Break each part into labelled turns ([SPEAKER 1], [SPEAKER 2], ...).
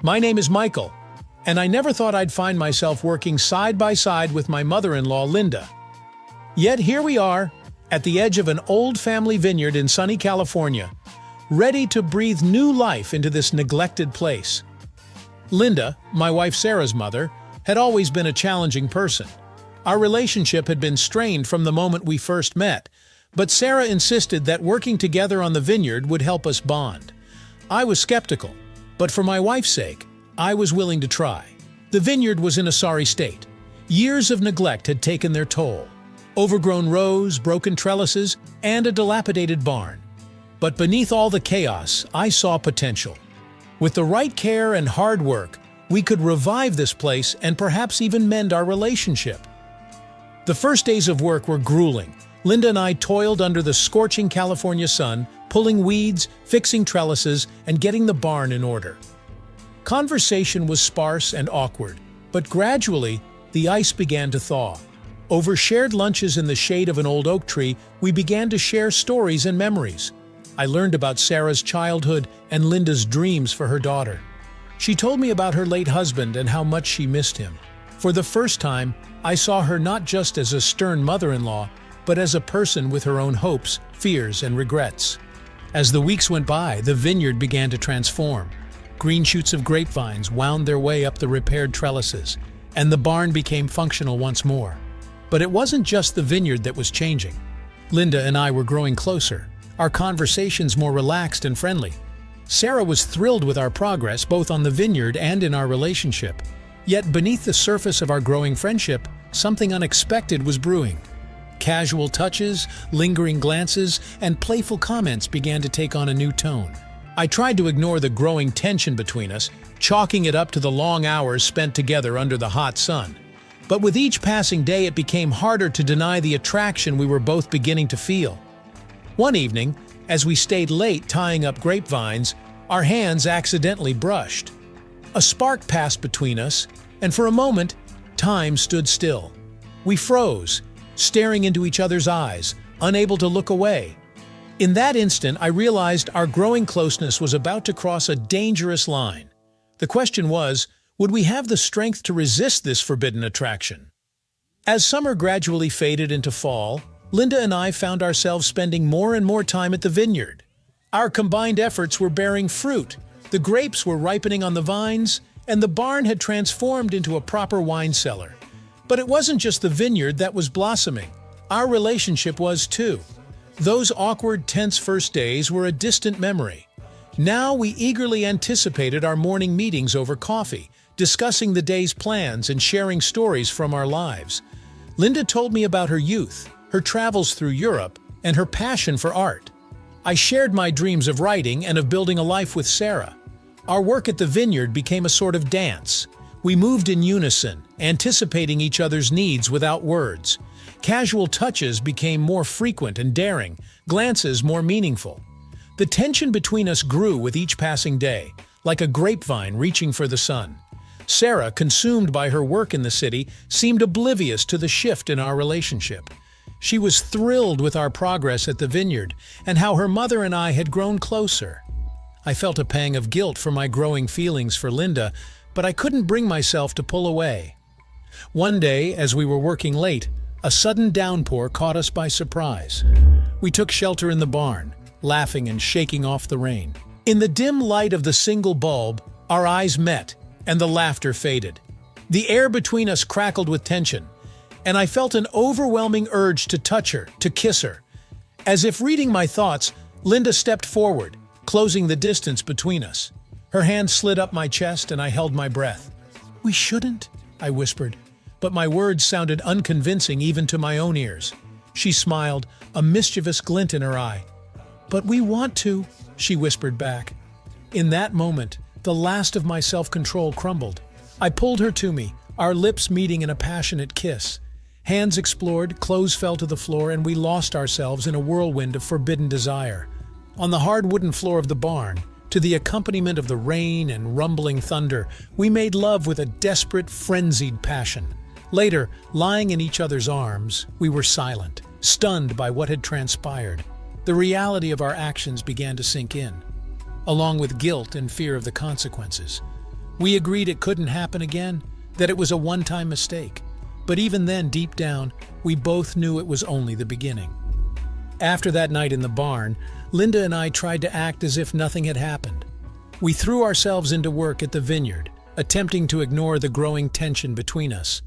[SPEAKER 1] My name is Michael, and I never thought I'd find myself working side by side with my mother-in-law, Linda. Yet here we are, at the edge of an old family vineyard in sunny California, ready to breathe new life into this neglected place. Linda, my wife Sarah's mother, had always been a challenging person. Our relationship had been strained from the moment we first met, but Sarah insisted that working together on the vineyard would help us bond. I was skeptical, but for my wife's sake, I was willing to try. The vineyard was in a sorry state. Years of neglect had taken their toll. Overgrown rows, broken trellises, and a dilapidated barn. But beneath all the chaos, I saw potential. With the right care and hard work, we could revive this place and perhaps even mend our relationship. The first days of work were grueling. Linda and I toiled under the scorching California sun, pulling weeds, fixing trellises, and getting the barn in order. Conversation was sparse and awkward, but gradually, the ice began to thaw. Over shared lunches in the shade of an old oak tree, we began to share stories and memories. I learned about Sarah's childhood and Linda's dreams for her daughter. She told me about her late husband and how much she missed him. For the first time, I saw her not just as a stern mother-in-law, but as a person with her own hopes, fears, and regrets. As the weeks went by, the vineyard began to transform. Green shoots of grapevines wound their way up the repaired trellises, and the barn became functional once more. But it wasn't just the vineyard that was changing. Linda and I were growing closer, our conversations more relaxed and friendly. Sarah was thrilled with our progress both on the vineyard and in our relationship. Yet beneath the surface of our growing friendship, something unexpected was brewing. Casual touches, lingering glances, and playful comments began to take on a new tone. I tried to ignore the growing tension between us, chalking it up to the long hours spent together under the hot sun. But with each passing day, it became harder to deny the attraction we were both beginning to feel. One evening, as we stayed late tying up grapevines, our hands accidentally brushed. A spark passed between us, and for a moment, time stood still. We froze, staring into each other's eyes, unable to look away. In that instant, I realized our growing closeness was about to cross a dangerous line. The question was, would we have the strength to resist this forbidden attraction? As summer gradually faded into fall, Linda and I found ourselves spending more and more time at the vineyard. Our combined efforts were bearing fruit. The grapes were ripening on the vines, and the barn had transformed into a proper wine cellar. But it wasn't just the vineyard that was blossoming. Our relationship was too. Those awkward, tense first days were a distant memory. Now we eagerly anticipated our morning meetings over coffee, discussing the day's plans and sharing stories from our lives. Linda told me about her youth, her travels through Europe, and her passion for art. I shared my dreams of writing and of building a life with Sarah. Our work at the vineyard became a sort of dance. We moved in unison, anticipating each other's needs without words. Casual touches became more frequent and daring, glances more meaningful. The tension between us grew with each passing day, like a grapevine reaching for the sun. Sarah, consumed by her work in the city, seemed oblivious to the shift in our relationship. She was thrilled with our progress at the vineyard and how her mother and I had grown closer. I felt a pang of guilt for my growing feelings for Linda, but I couldn't bring myself to pull away. One day, as we were working late, a sudden downpour caught us by surprise. We took shelter in the barn, laughing and shaking off the rain. In the dim light of the single bulb, our eyes met, and the laughter faded. The air between us crackled with tension, and I felt an overwhelming urge to touch her, to kiss her. As if reading my thoughts, Linda stepped forward, closing the distance between us. Her hand slid up my chest and I held my breath. "We shouldn't," I whispered, but my words sounded unconvincing even to my own ears. She smiled, a mischievous glint in her eye. "But we want to," she whispered back. In that moment, the last of my self-control crumbled. I pulled her to me, our lips meeting in a passionate kiss. Hands explored, clothes fell to the floor, and we lost ourselves in a whirlwind of forbidden desire. On the hard wooden floor of the barn, to the accompaniment of the rain and rumbling thunder, we made love with a desperate, frenzied passion. Later, lying in each other's arms, we were silent, stunned by what had transpired. The reality of our actions began to sink in, along with guilt and fear of the consequences. We agreed it couldn't happen again, that it was a one-time mistake. But even then, deep down, we both knew it was only the beginning. After that night in the barn, Linda and I tried to act as if nothing had happened. We threw ourselves into work at the vineyard, attempting to ignore the growing tension between us.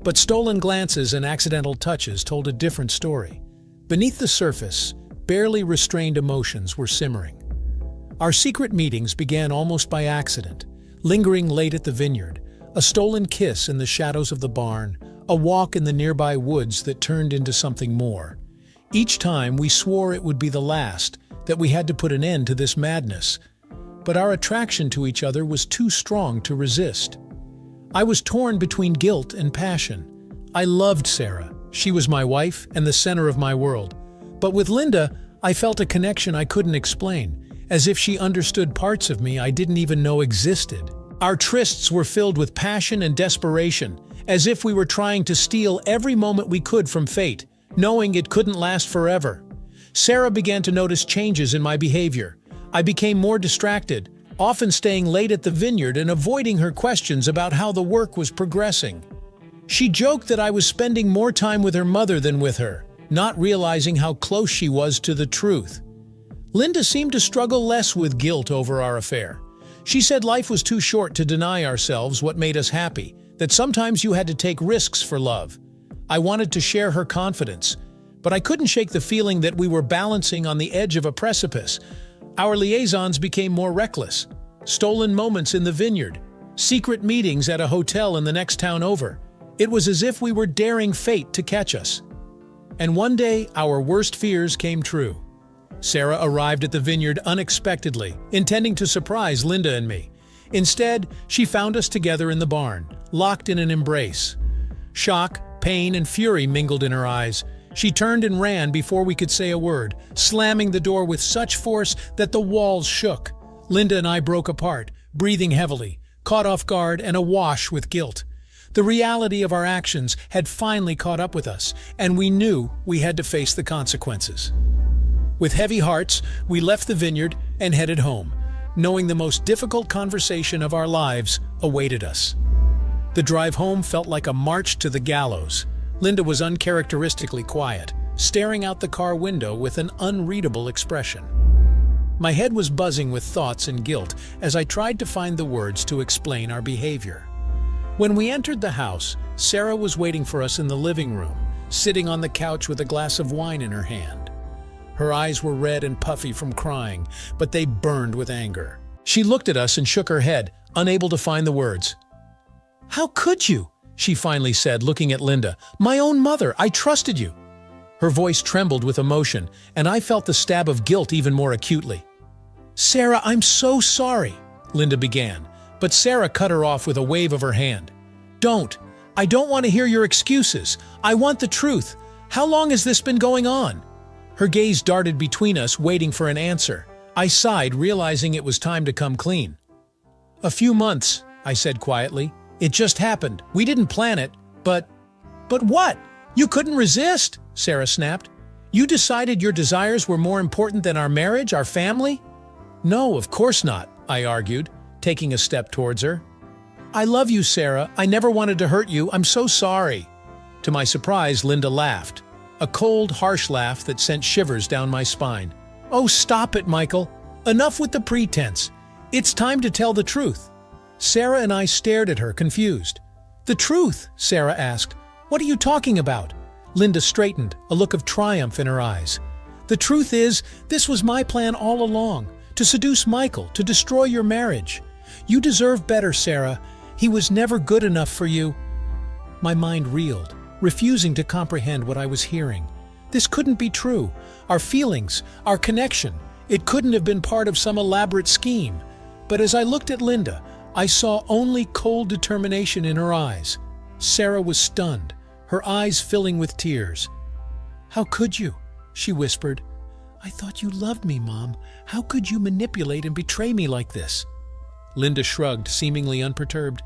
[SPEAKER 1] But stolen glances and accidental touches told a different story. Beneath the surface, barely restrained emotions were simmering. Our secret meetings began almost by accident, lingering late at the vineyard, a stolen kiss in the shadows of the barn, a walk in the nearby woods that turned into something more. Each time we swore it would be the last, that we had to put an end to this madness. But our attraction to each other was too strong to resist. I was torn between guilt and passion. I loved Sarah. She was my wife and the center of my world. But with Linda, I felt a connection I couldn't explain, as if she understood parts of me I didn't even know existed. Our trysts were filled with passion and desperation, as if we were trying to steal every moment we could from fate, knowing it couldn't last forever. Sarah began to notice changes in my behavior. I became more distracted, often staying late at the vineyard and avoiding her questions about how the work was progressing. She joked that I was spending more time with her mother than with her, not realizing how close she was to the truth. Linda seemed to struggle less with guilt over our affair. She said life was too short to deny ourselves what made us happy, that sometimes you had to take risks for love. I wanted to share her confidence, but I couldn't shake the feeling that we were balancing on the edge of a precipice. Our liaisons became more reckless. Stolen moments in the vineyard, secret meetings at a hotel in the next town over. It was as if we were daring fate to catch us. And one day, our worst fears came true. Sarah arrived at the vineyard unexpectedly, intending to surprise Linda and me. Instead, she found us together in the barn, locked in an embrace. Shock, pain, and fury mingled in her eyes. She turned and ran before we could say a word, slamming the door with such force that the walls shook. Linda and I broke apart, breathing heavily, caught off guard and awash with guilt. The reality of our actions had finally caught up with us, and we knew we had to face the consequences. With heavy hearts, we left the vineyard and headed home, knowing the most difficult conversation of our lives awaited us. The drive home felt like a march to the gallows. Linda was uncharacteristically quiet, staring out the car window with an unreadable expression. My head was buzzing with thoughts and guilt as I tried to find the words to explain our behavior. When we entered the house, Sarah was waiting for us in the living room, sitting on the couch with a glass of wine in her hand. Her eyes were red and puffy from crying, but they burned with anger. She looked at us and shook her head, unable to find the words. "How could you?" she finally said, looking at Linda. "My own mother, I trusted you." Her voice trembled with emotion, and I felt the stab of guilt even more acutely. "Sarah, I'm so sorry," Linda began, but Sarah cut her off with a wave of her hand. "Don't. I don't want to hear your excuses. I want the truth. How long has this been going on?" Her gaze darted between us, waiting for an answer. I sighed, realizing it was time to come clean. "A few months," I said quietly. "It just happened. We didn't plan it, but..." "But what? You couldn't resist," Sarah snapped. "You decided your desires were more important than our marriage, our family?" "No, of course not," I argued, taking a step towards her. "I love you, Sarah. I never wanted to hurt you. I'm so sorry." To my surprise, Linda laughed. A cold, harsh laugh that sent shivers down my spine. "Oh, stop it, Michael. Enough with the pretense. It's time to tell the truth." Sarah and I stared at her, confused. "The truth?" Sarah asked. "What are you talking about?" Linda straightened, a look of triumph in her eyes. "The truth is, this was my plan all along, to seduce Michael, to destroy your marriage. You deserve better, Sarah. He was never good enough for you." My mind reeled, refusing to comprehend what I was hearing. This couldn't be true. Our feelings, our connection, it couldn't have been part of some elaborate scheme. But as I looked at Linda, I saw only cold determination in her eyes. Sarah was stunned, her eyes filling with tears. "How could you?" she whispered. "I thought you loved me, Mom. How could you manipulate and betray me like this?" Linda shrugged, seemingly unperturbed.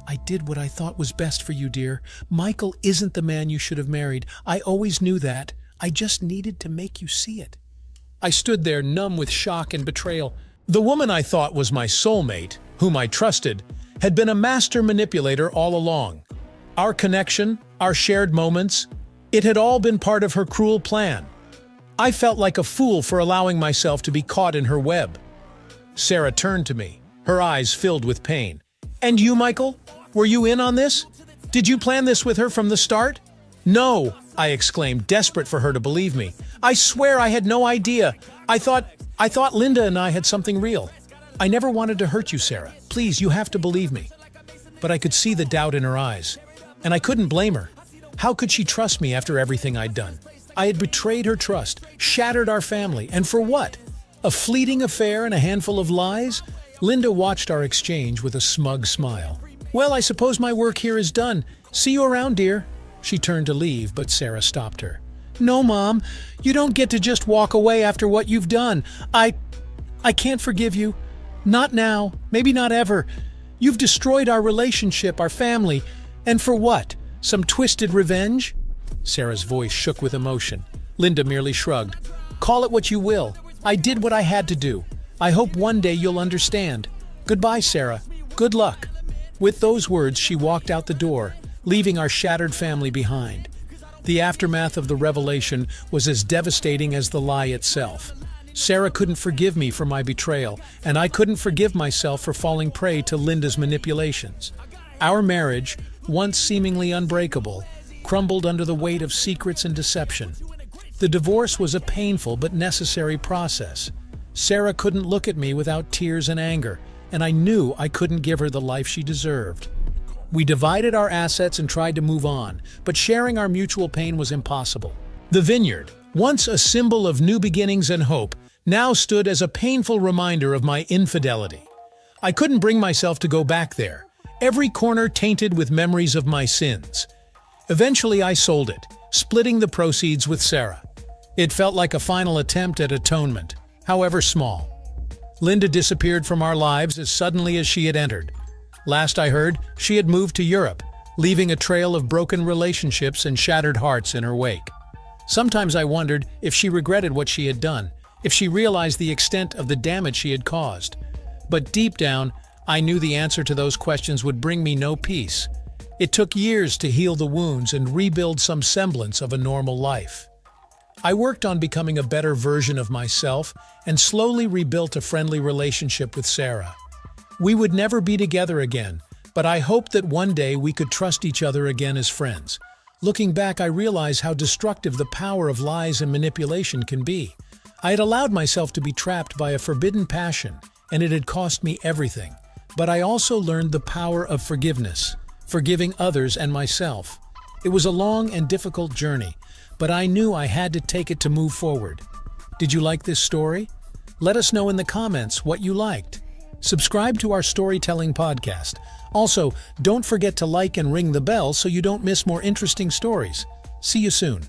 [SPEAKER 1] "I did what I thought was best for you, dear. Michael isn't the man you should have married. I always knew that. I just needed to make you see it." I stood there, numb with shock and betrayal. The woman I thought was my soulmate, whom I trusted, had been a master manipulator all along. Our connection, our shared moments, it had all been part of her cruel plan. I felt like a fool for allowing myself to be caught in her web. Sarah turned to me, her eyes filled with pain. "And you, Michael? Were you in on this? Did you plan this with her from the start?" "No," I exclaimed, desperate for her to believe me. "I swear I had no idea. I thought Linda and I had something real. I never wanted to hurt you, Sarah. Please, you have to believe me." But I could see the doubt in her eyes, and I couldn't blame her. How could she trust me after everything I'd done? I had betrayed her trust, shattered our family, and for what? A fleeting affair and a handful of lies? Linda watched our exchange with a smug smile. "Well, I suppose my work here is done. See you around, dear." She turned to leave, but Sarah stopped her. "No, Mom, you don't get to just walk away after what you've done. I can't forgive you. Not now, maybe not ever. You've destroyed our relationship, our family. And for what? Some twisted revenge?" Sarah's voice shook with emotion. Linda merely shrugged. "Call it what you will. I did what I had to do. I hope one day you'll understand. Goodbye, Sarah. Good luck." With those words, she walked out the door, leaving our shattered family behind. The aftermath of the revelation was as devastating as the lie itself. Sarah couldn't forgive me for my betrayal, and I couldn't forgive myself for falling prey to Linda's manipulations. Our marriage, once seemingly unbreakable, crumbled under the weight of secrets and deception. The divorce was a painful but necessary process. Sarah couldn't look at me without tears and anger, and I knew I couldn't give her the life she deserved. We divided our assets and tried to move on, but sharing our mutual pain was impossible. The vineyard, once a symbol of new beginnings and hope, now stood as a painful reminder of my infidelity. I couldn't bring myself to go back there, every corner tainted with memories of my sins. Eventually, I sold it, splitting the proceeds with Sarah. It felt like a final attempt at atonement, however small. Linda disappeared from our lives as suddenly as she had entered. Last I heard, she had moved to Europe, leaving a trail of broken relationships and shattered hearts in her wake. Sometimes I wondered if she regretted what she had done, if she realized the extent of the damage she had caused. But deep down, I knew the answer to those questions would bring me no peace. It took years to heal the wounds and rebuild some semblance of a normal life. I worked on becoming a better version of myself and slowly rebuilt a friendly relationship with Sarah. We would never be together again, but I hoped that one day we could trust each other again as friends. Looking back, I realize how destructive the power of lies and manipulation can be. I had allowed myself to be trapped by a forbidden passion, and it had cost me everything. But I also learned the power of forgiveness, forgiving others and myself. It was a long and difficult journey, but I knew I had to take it to move forward. Did you like this story? Let us know in the comments what you liked. Subscribe to our storytelling podcast. Also, don't forget to like and ring the bell so you don't miss more interesting stories. See you soon.